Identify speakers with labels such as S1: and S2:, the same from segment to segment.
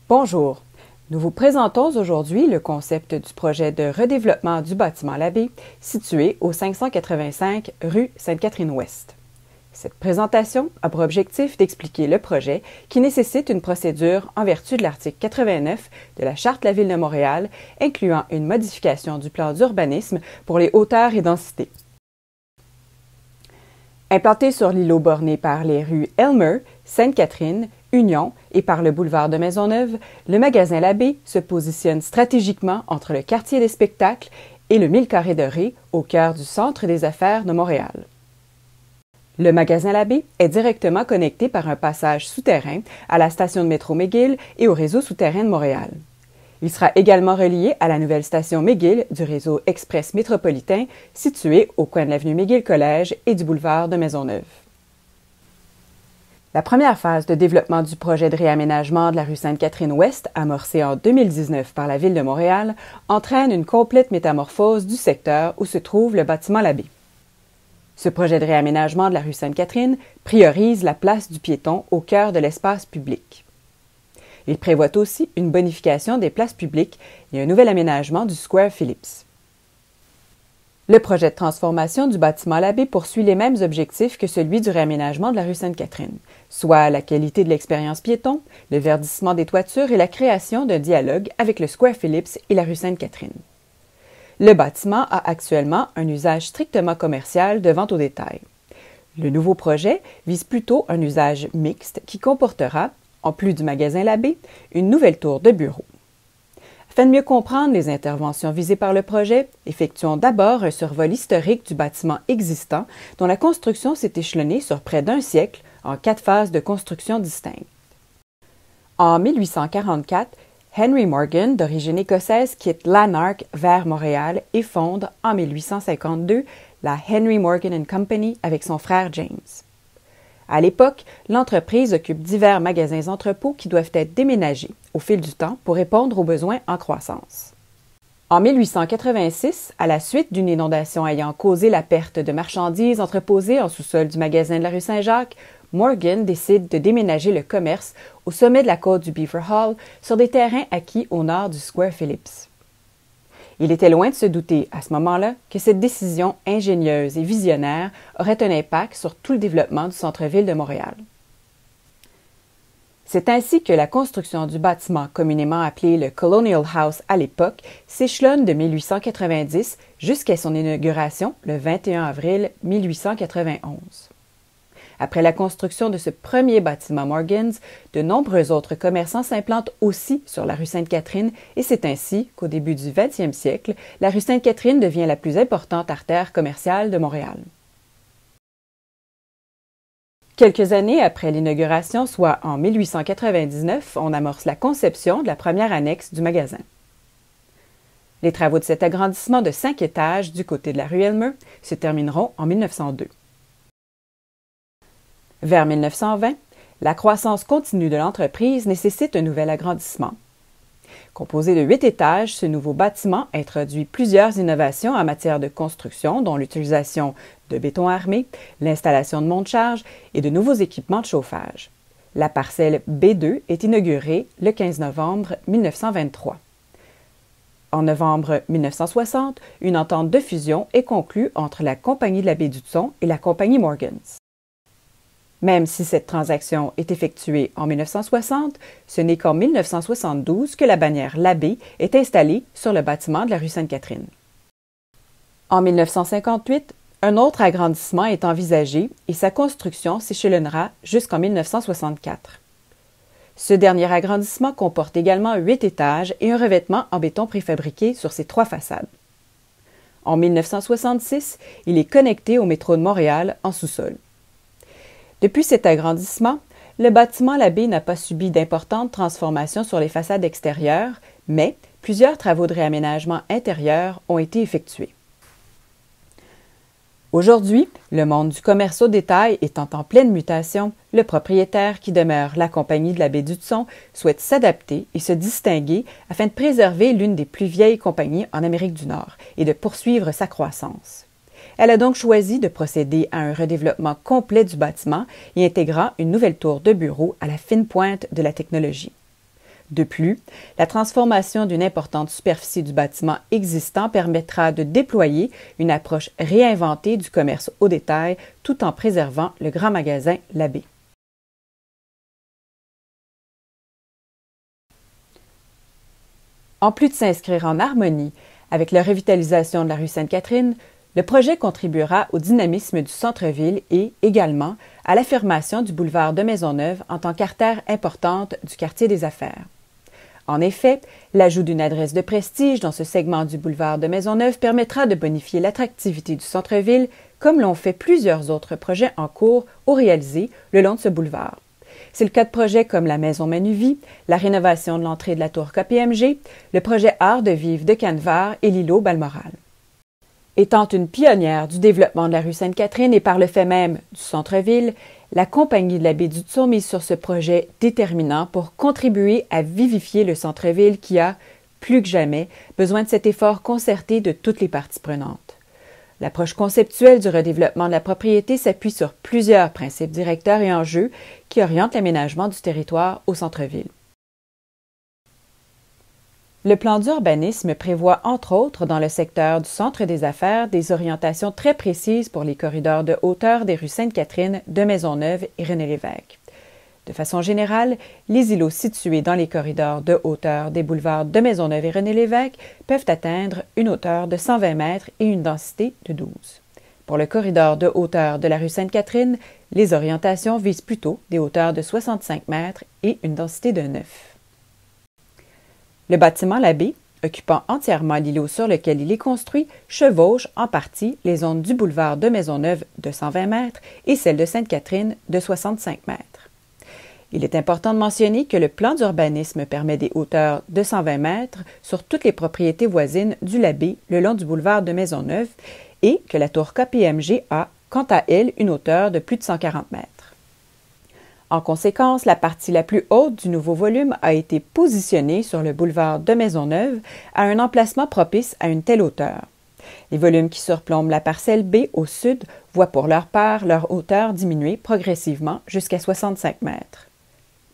S1: Bonjour, nous vous présentons aujourd'hui le concept du projet de redéveloppement du bâtiment Labbé situé au 585 rue Sainte-Catherine-Ouest. Cette présentation a pour objectif d'expliquer le projet qui nécessite une procédure en vertu de l'article 89 de la Charte de la Ville de Montréal, incluant une modification du plan d'urbanisme pour les hauteurs et densités. Implanté sur l'îlot borné par les rues Elmer, Sainte-Catherine, Union et par le boulevard de Maisonneuve, le magasin Labbé se positionne stratégiquement entre le quartier des spectacles et le 1000 carrés de Ré, au cœur du centre des affaires de Montréal. Le magasin Labbé est directement connecté par un passage souterrain à la station de métro McGill et au réseau souterrain de Montréal. Il sera également relié à la nouvelle station McGill du réseau express métropolitain situé au coin de l'avenue McGill-Collège et du boulevard de Maisonneuve. La première phase de développement du projet de réaménagement de la rue Sainte-Catherine-Ouest, amorcé en 2019 par la Ville de Montréal, entraîne une complète métamorphose du secteur où se trouve le bâtiment Labbé. Ce projet de réaménagement de la rue Sainte-Catherine priorise la place du piéton au cœur de l'espace public. Il prévoit aussi une bonification des places publiques et un nouvel aménagement du Square Phillips. Le projet de transformation du bâtiment Labbé poursuit les mêmes objectifs que celui du réaménagement de la rue Sainte-Catherine, soit la qualité de l'expérience piéton, le verdissement des toitures et la création d'un dialogue avec le Square Phillips et la rue Sainte-Catherine. Le bâtiment a actuellement un usage strictement commercial de vente au détail. Le nouveau projet vise plutôt un usage mixte qui comportera, en plus du magasin Labbé, une nouvelle tour de bureaux. Afin de mieux comprendre les interventions visées par le projet, effectuons d'abord un survol historique du bâtiment existant dont la construction s'est échelonnée sur près d'un siècle en 4 phases de construction distinctes. En 1844, Henry Morgan, d'origine écossaise, quitte Lanark vers Montréal et fonde en 1852 la Henry Morgan & Company avec son frère James. À l'époque, l'entreprise occupe divers magasins-entrepôts qui doivent être déménagés au fil du temps pour répondre aux besoins en croissance. En 1886, à la suite d'une inondation ayant causé la perte de marchandises entreposées en sous-sol du magasin de la rue Saint-Jacques, Morgan décide de déménager le commerce au sommet de la côte du Beaver Hall sur des terrains acquis au nord du Square Phillips. Il était loin de se douter, à ce moment-là, que cette décision ingénieuse et visionnaire aurait un impact sur tout le développement du centre-ville de Montréal. C'est ainsi que la construction du bâtiment communément appelé le Colonial House à l'époque s'échelonne de 1890 jusqu'à son inauguration le 21 avril 1891. Après la construction de ce premier bâtiment Morgans, de nombreux autres commerçants s'implantent aussi sur la rue Sainte-Catherine et c'est ainsi qu'au début du 20e siècle, la rue Sainte-Catherine devient la plus importante artère commerciale de Montréal. Quelques années après l'inauguration, soit en 1899, on amorce la conception de la première annexe du magasin. Les travaux de cet agrandissement de 5 étages du côté de la rue Elmer se termineront en 1902. Vers 1920, la croissance continue de l'entreprise nécessite un nouvel agrandissement. Composé de 8 étages, ce nouveau bâtiment introduit plusieurs innovations en matière de construction, dont l'utilisation de béton armé, l'installation de monte-charge et de nouveaux équipements de chauffage. La parcelle B2 est inaugurée le 15 novembre 1923. En novembre 1960, une entente de fusion est conclue entre la Compagnie de la baie du Thon et la Compagnie Morgans. Même si cette transaction est effectuée en 1960, ce n'est qu'en 1972 que la bannière Labbé est installée sur le bâtiment de la rue Sainte-Catherine. En 1958, un autre agrandissement est envisagé et sa construction s'échelonnera jusqu'en 1964. Ce dernier agrandissement comporte également 8 étages et un revêtement en béton préfabriqué sur ses 3 façades. En 1966, il est connecté au métro de Montréal en sous-sol. Depuis cet agrandissement, le bâtiment Labbé n'a pas subi d'importantes transformations sur les façades extérieures, mais plusieurs travaux de réaménagement intérieur ont été effectués. Aujourd'hui, le monde du commerce au détail étant en pleine mutation, le propriétaire, qui demeure la Compagnie de la baie du Thon, souhaite s'adapter et se distinguer afin de préserver l'une des plus vieilles compagnies en Amérique du Nord et de poursuivre sa croissance. Elle a donc choisi de procéder à un redéveloppement complet du bâtiment y intégrant une nouvelle tour de bureau à la fine pointe de la technologie. De plus, la transformation d'une importante superficie du bâtiment existant permettra de déployer une approche réinventée du commerce au détail tout en préservant le grand magasin Labbé. En plus de s'inscrire en harmonie avec la revitalisation de la rue Sainte-Catherine, le projet contribuera au dynamisme du centre-ville et également à l'affirmation du boulevard de Maisonneuve en tant qu'artère importante du quartier des affaires. En effet, l'ajout d'une adresse de prestige dans ce segment du boulevard de Maisonneuve permettra de bonifier l'attractivité du centre-ville, comme l'ont fait plusieurs autres projets en cours ou réalisés le long de ce boulevard. C'est le cas de projets comme la Maison Manuvie, la rénovation de l'entrée de la tour KPMG, le projet Art de vivre de Canevard et l'îlot Balmoral. Étant une pionnière du développement de la rue Sainte-Catherine et par le fait même du centre-ville, la Compagnie de la baie du Tson mise sur ce projet déterminant pour contribuer à vivifier le centre-ville qui a, plus que jamais, besoin de cet effort concerté de toutes les parties prenantes. L'approche conceptuelle du redéveloppement de la propriété s'appuie sur plusieurs principes directeurs et enjeux qui orientent l'aménagement du territoire au centre-ville. Le plan d'urbanisme prévoit, entre autres, dans le secteur du centre des affaires, des orientations très précises pour les corridors de hauteur des rues Sainte-Catherine, de Maisonneuve et René-Lévesque. De façon générale, les îlots situés dans les corridors de hauteur des boulevards de Maisonneuve et René-Lévesque peuvent atteindre une hauteur de 120 mètres et une densité de 12. Pour le corridor de hauteur de la rue Sainte-Catherine, les orientations visent plutôt des hauteurs de 65 mètres et une densité de 9. Le bâtiment Labbé, occupant entièrement l'îlot sur lequel il est construit, chevauche en partie les zones du boulevard de Maisonneuve de 120 mètres et celle de Sainte-Catherine de 65 mètres. Il est important de mentionner que le plan d'urbanisme permet des hauteurs de 120 mètres sur toutes les propriétés voisines du Labbé le long du boulevard de Maisonneuve et que la tour KPMG a, quant à elle, une hauteur de plus de 140 mètres. En conséquence, la partie la plus haute du nouveau volume a été positionnée sur le boulevard de Maisonneuve à un emplacement propice à une telle hauteur. Les volumes qui surplombent la parcelle B au sud voient pour leur part leur hauteur diminuer progressivement jusqu'à 65 mètres.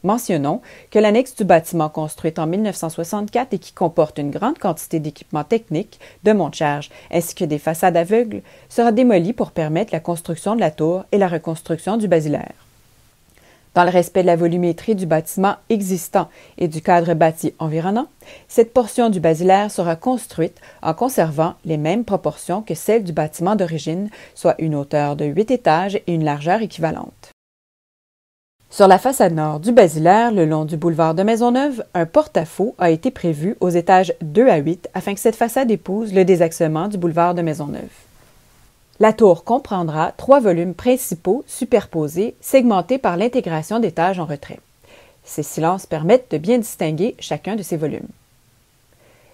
S1: Mentionnons que l'annexe du bâtiment construite en 1964 et qui comporte une grande quantité d'équipements techniques, de monte-charge ainsi que des façades aveugles sera démolie pour permettre la construction de la tour et la reconstruction du basilaire. Dans le respect de la volumétrie du bâtiment existant et du cadre bâti environnant, cette portion du basilaire sera construite en conservant les mêmes proportions que celles du bâtiment d'origine, soit une hauteur de 8 étages et une largeur équivalente. Sur la façade nord du basilaire, le long du boulevard de Maisonneuve, un porte-à-faux a été prévu aux étages 2 à 8 afin que cette façade épouse le désaxement du boulevard de Maisonneuve. La tour comprendra 3 volumes principaux superposés, segmentés par l'intégration d'étages en retrait. Ces silences permettent de bien distinguer chacun de ces volumes.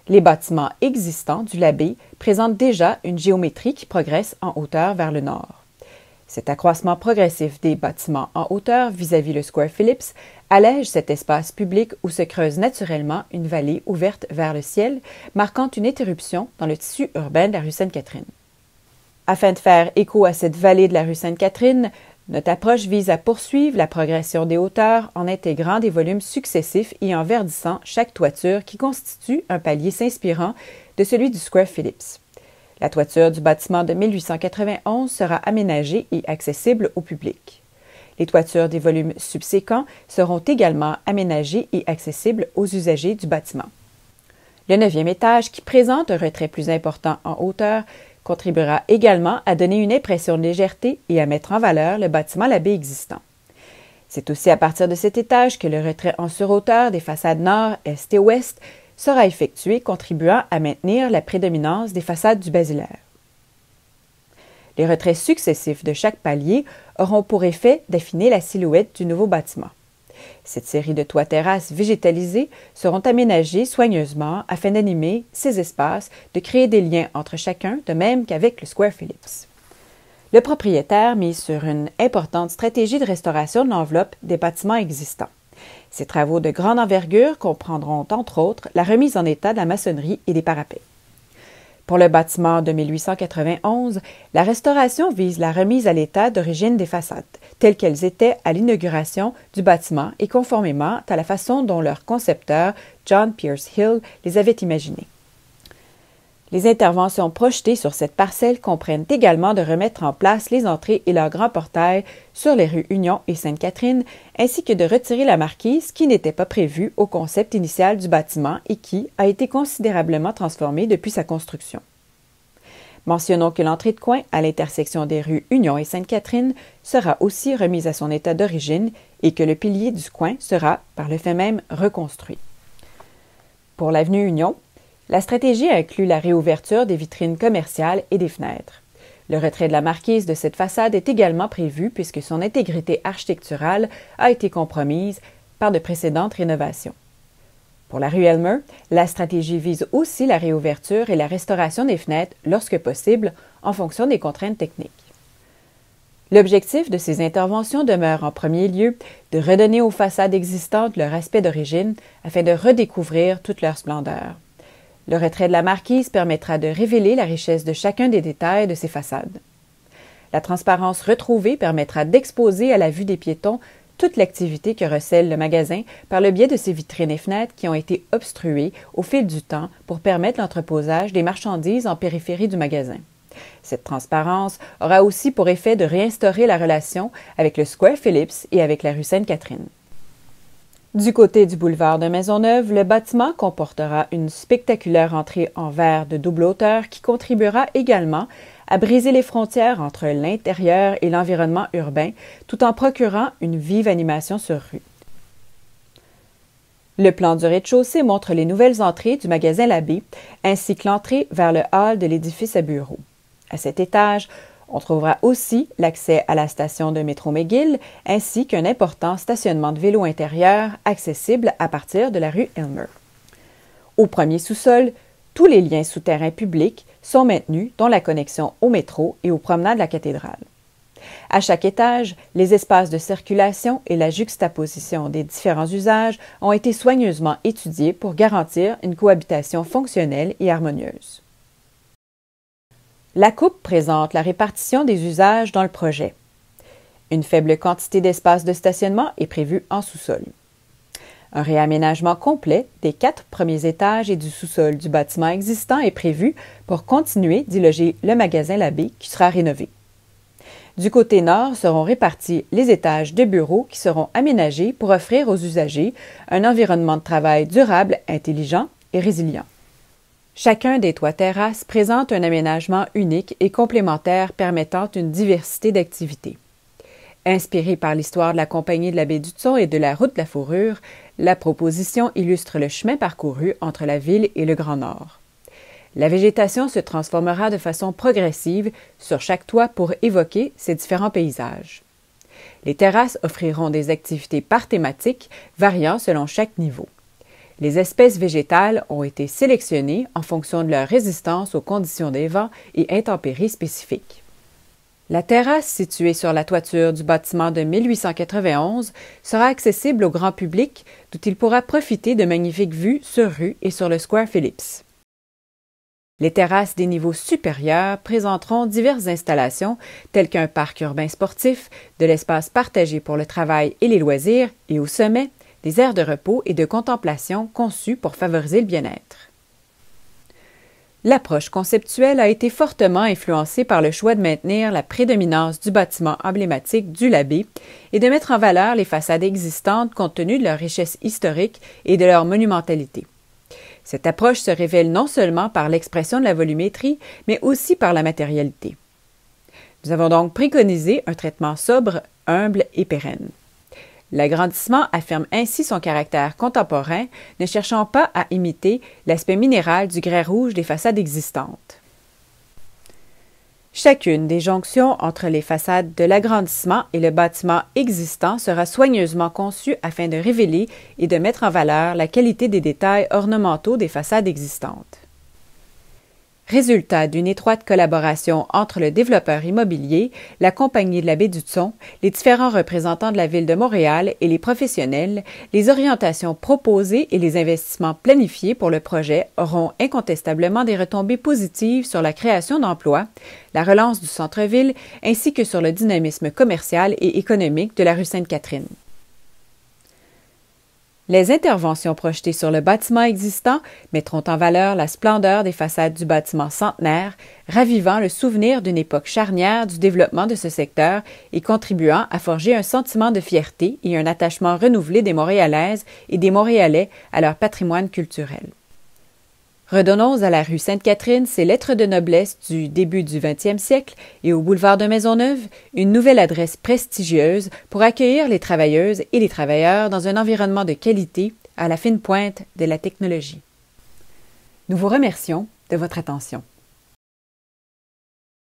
S1: Les bâtiments existants du Labbé présentent déjà une géométrie qui progresse en hauteur vers le nord. Cet accroissement progressif des bâtiments en hauteur vis-à-vis le Square Phillips allège cet espace public où se creuse naturellement une vallée ouverte vers le ciel, marquant une interruption dans le tissu urbain de la rue Sainte-Catherine. Afin de faire écho à cette vallée de la rue Sainte-Catherine, notre approche vise à poursuivre la progression des hauteurs en intégrant des volumes successifs et en verdissant chaque toiture qui constitue un palier s'inspirant de celui du Square Phillips. La toiture du bâtiment de 1891 sera aménagée et accessible au public. Les toitures des volumes subséquents seront également aménagées et accessibles aux usagers du bâtiment. Le 9e étage, qui présente un retrait plus important en hauteur, contribuera également à donner une impression de légèreté et à mettre en valeur le bâtiment Labbé existant. C'est aussi à partir de cet étage que le retrait en surhauteur des façades nord, est et ouest sera effectué, contribuant à maintenir la prédominance des façades du basilaire. Les retraits successifs de chaque palier auront pour effet d'affiner la silhouette du nouveau bâtiment. Cette série de toits-terrasses végétalisés seront aménagés soigneusement afin d'animer ces espaces, de créer des liens entre chacun, de même qu'avec le Square Phillips. Le propriétaire mise sur une importante stratégie de restauration de l'enveloppe des bâtiments existants. Ces travaux de grande envergure comprendront entre autres la remise en état de la maçonnerie et des parapets. Pour le bâtiment de 1891, la restauration vise la remise à l'état d'origine des façades, telles qu'elles étaient à l'inauguration du bâtiment et conformément à la façon dont leur concepteur, John Pierce Hill, les avait imaginées. Les interventions projetées sur cette parcelle comprennent également de remettre en place les entrées et leurs grands portails sur les rues Union et Sainte-Catherine, ainsi que de retirer la marquise qui n'était pas prévue au concept initial du bâtiment et qui a été considérablement transformée depuis sa construction. Mentionnons que l'entrée de coin à l'intersection des rues Union et Sainte-Catherine sera aussi remise à son état d'origine et que le pilier du coin sera, par le fait même, reconstruit. Pour l'avenue Union, la stratégie inclut la réouverture des vitrines commerciales et des fenêtres. Le retrait de la marquise de cette façade est également prévu puisque son intégrité architecturale a été compromise par de précédentes rénovations. Pour la rue Elmer, la stratégie vise aussi la réouverture et la restauration des fenêtres lorsque possible, en fonction des contraintes techniques. L'objectif de ces interventions demeure en premier lieu de redonner aux façades existantes leur aspect d'origine afin de redécouvrir toute leur splendeur. Le retrait de la marquise permettra de révéler la richesse de chacun des détails de ces façades. La transparence retrouvée permettra d'exposer à la vue des piétons toute l'activité que recèle le magasin par le biais de ses vitrines et fenêtres qui ont été obstruées au fil du temps pour permettre l'entreposage des marchandises en périphérie du magasin. Cette transparence aura aussi pour effet de réinstaurer la relation avec le Square Phillips et avec la rue Sainte-Catherine. Du côté du boulevard de Maisonneuve, le bâtiment comportera une spectaculaire entrée en verre de double hauteur qui contribuera également à briser les frontières entre l'intérieur et l'environnement urbain, tout en procurant une vive animation sur rue. Le plan du rez-de-chaussée montre les nouvelles entrées du magasin Labbé, ainsi que l'entrée vers le hall de l'édifice à bureaux. À cet étage, on trouvera aussi l'accès à la station de métro McGill, ainsi qu'un important stationnement de vélos intérieur accessible à partir de la rue Elmer. Au premier sous-sol, tous les liens souterrains publics sont maintenus, dont la connexion au métro et aux promenades de la cathédrale. À chaque étage, les espaces de circulation et la juxtaposition des différents usages ont été soigneusement étudiés pour garantir une cohabitation fonctionnelle et harmonieuse. La coupe présente la répartition des usages dans le projet. Une faible quantité d'espace de stationnement est prévue en sous-sol. Un réaménagement complet des 4 premiers étages et du sous-sol du bâtiment existant est prévu pour continuer d'y loger le magasin Labbé qui sera rénové. Du côté nord seront répartis les étages de bureaux qui seront aménagés pour offrir aux usagers un environnement de travail durable, intelligent et résilient. Chacun des toits terrasses présente un aménagement unique et complémentaire permettant une diversité d'activités. Inspirée par l'histoire de la Compagnie de la baie d'Hudson et de la route de la Fourrure, la proposition illustre le chemin parcouru entre la ville et le Grand Nord. La végétation se transformera de façon progressive sur chaque toit pour évoquer ces différents paysages. Les terrasses offriront des activités par thématique variant selon chaque niveau. Les espèces végétales ont été sélectionnées en fonction de leur résistance aux conditions des vents et intempéries spécifiques. La terrasse située sur la toiture du bâtiment de 1891 sera accessible au grand public, d'où il pourra profiter de magnifiques vues sur rue et sur le Square Phillips. Les terrasses des niveaux supérieurs présenteront diverses installations telles qu'un parc urbain sportif, de l'espace partagé pour le travail et les loisirs et au sommet, des aires de repos et de contemplation conçus pour favoriser le bien-être. L'approche conceptuelle a été fortement influencée par le choix de maintenir la prédominance du bâtiment emblématique du Labbé et de mettre en valeur les façades existantes compte tenu de leur richesse historique et de leur monumentalité. Cette approche se révèle non seulement par l'expression de la volumétrie, mais aussi par la matérialité. Nous avons donc préconisé un traitement sobre, humble et pérenne. L'agrandissement affirme ainsi son caractère contemporain, ne cherchant pas à imiter l'aspect minéral du grès rouge des façades existantes. Chacune des jonctions entre les façades de l'agrandissement et le bâtiment existant sera soigneusement conçue afin de révéler et de mettre en valeur la qualité des détails ornementaux des façades existantes. Résultat d'une étroite collaboration entre le développeur immobilier, la Compagnie de la baie du Thon, les différents représentants de la Ville de Montréal et les professionnels, les orientations proposées et les investissements planifiés pour le projet auront incontestablement des retombées positives sur la création d'emplois, la relance du centre-ville ainsi que sur le dynamisme commercial et économique de la rue Sainte-Catherine. Les interventions projetées sur le bâtiment existant mettront en valeur la splendeur des façades du bâtiment centenaire, ravivant le souvenir d'une époque charnière du développement de ce secteur et contribuant à forger un sentiment de fierté et un attachement renouvelé des Montréalaises et des Montréalais à leur patrimoine culturel. Redonnons à la rue Sainte-Catherine ses lettres de noblesse du début du 20e siècle et au boulevard de Maisonneuve une nouvelle adresse prestigieuse pour accueillir les travailleuses et les travailleurs dans un environnement de qualité à la fine pointe de la technologie. Nous vous remercions de votre attention.